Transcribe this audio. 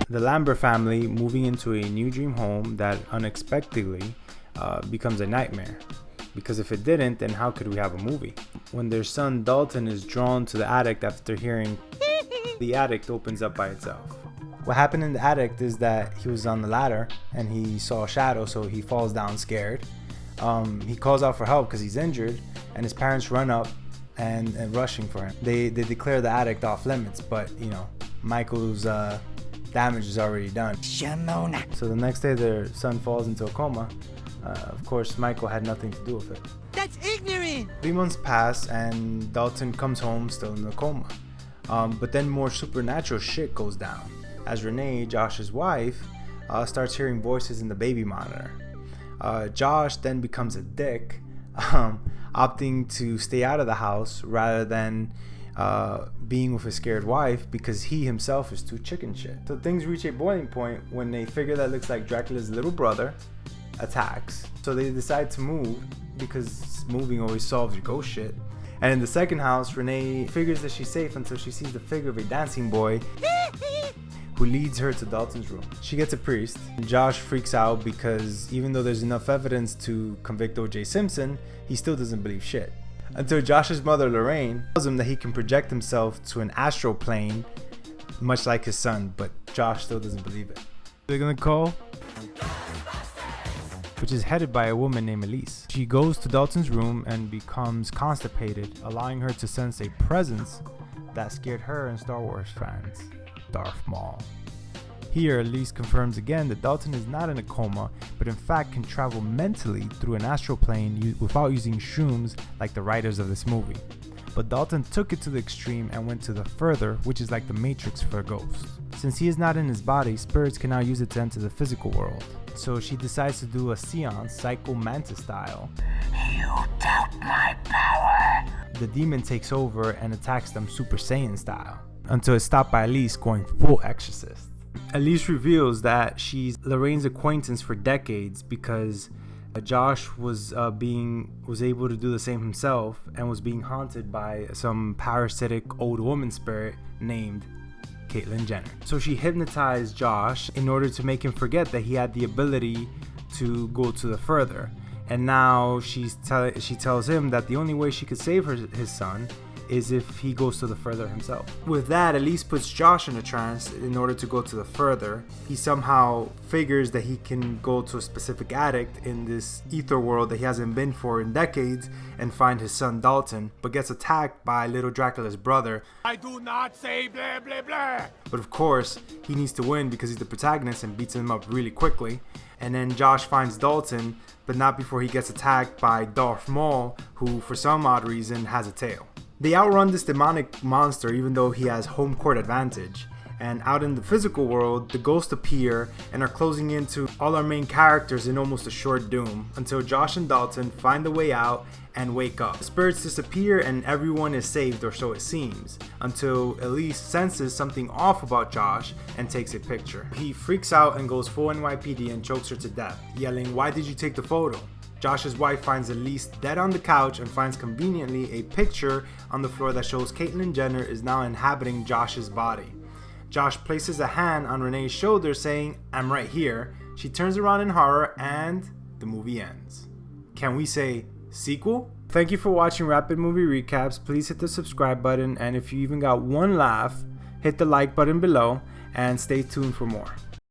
The Lambert family moving into a new dream home that unexpectedly becomes a nightmare. Because if it didn't, then how could we have a movie? When their son Dalton is drawn to the attic after hearing the attic opens up by itself. What happened in the attic is that he was on the ladder and he saw a shadow, so he falls down scared. He calls out for help because he's injured, and his parents run up and rushing for him. They declare the attic off limits, but you know, Michael's damage is already done. Shamona. So the next day their son falls into a coma. Of course, Michael had nothing to do with it. That's ignorant! 3 months pass and Dalton comes home still in a coma. But then more supernatural shit goes down as Renee, Josh's wife, starts hearing voices in the baby monitor. Josh then becomes a dick, opting to stay out of the house rather than being with his scared wife because he himself is too chicken shit. So things reach a boiling point when a figure that looks like Dracula's little brother attacks. So they decide to move because moving always solves your ghost shit. And in the second house, Renee figures that she's safe until she sees the figure of a dancing boy who leads her to Dalton's room. She gets a priest. Josh freaks out because even though there's enough evidence to convict O.J. Simpson, he still doesn't believe shit. Until Josh's mother, Lorraine, tells him that he can project himself to an astral plane, much like his son, but Josh still doesn't believe it. They're gonna call, which is headed by a woman named Elise. She goes to Dalton's room and becomes constipated, allowing her to sense a presence that scared her and Star Wars fans, Darth Maul. Here, Elise confirms again that Dalton is not in a coma, but in fact can travel mentally through an astral plane without using shrooms like the writers of this movie. But Dalton took it to the extreme and went to the further, which is like the Matrix for ghosts. Since he is not in his body, spirits can now use it to enter the physical world. So she decides to do a seance, Psycho Mantis style. You doubt my power. The demon takes over and attacks them Super Saiyan style, until it's stopped by Elise going full exorcist. Elise reveals that she's Lorraine's acquaintance for decades because Josh was able to do the same himself and was being haunted by some parasitic old woman spirit named Caitlyn Jenner. So she hypnotized Josh in order to make him forget that he had the ability to go to the further. And now she tells him that the only way she could save his son is if he goes to the further himself. With that, Elise puts Josh in a trance in order to go to the further. He somehow figures that he can go to a specific attic in this ether world that he hasn't been for in decades and find his son Dalton, but gets attacked by little Dracula's brother. I do not say blah blah blah. But of course, he needs to win because he's the protagonist and beats him up really quickly. And then Josh finds Dalton, but not before he gets attacked by Darth Maul, who for some odd reason has a tail. They outrun this demonic monster even though he has home court advantage. And out in the physical world, the ghosts appear and are closing into all our main characters in almost a short doom until Josh and Dalton find a way out and wake up. The spirits disappear and everyone is saved, or so it seems, until Elise senses something off about Josh and takes a picture. He freaks out and goes full NYPD and chokes her to death, yelling, "Why did you take the photo?" Josh's wife finds Elise dead on the couch and finds conveniently a picture on the floor that shows Caitlyn Jenner is now inhabiting Josh's body. Josh places a hand on Renee's shoulder saying, "I'm right here." She turns around in horror and the movie ends. Can we say sequel? Thank you for watching Rapid Movie Recaps. Please hit the subscribe button, and if you even got one laugh, hit the like button below and stay tuned for more.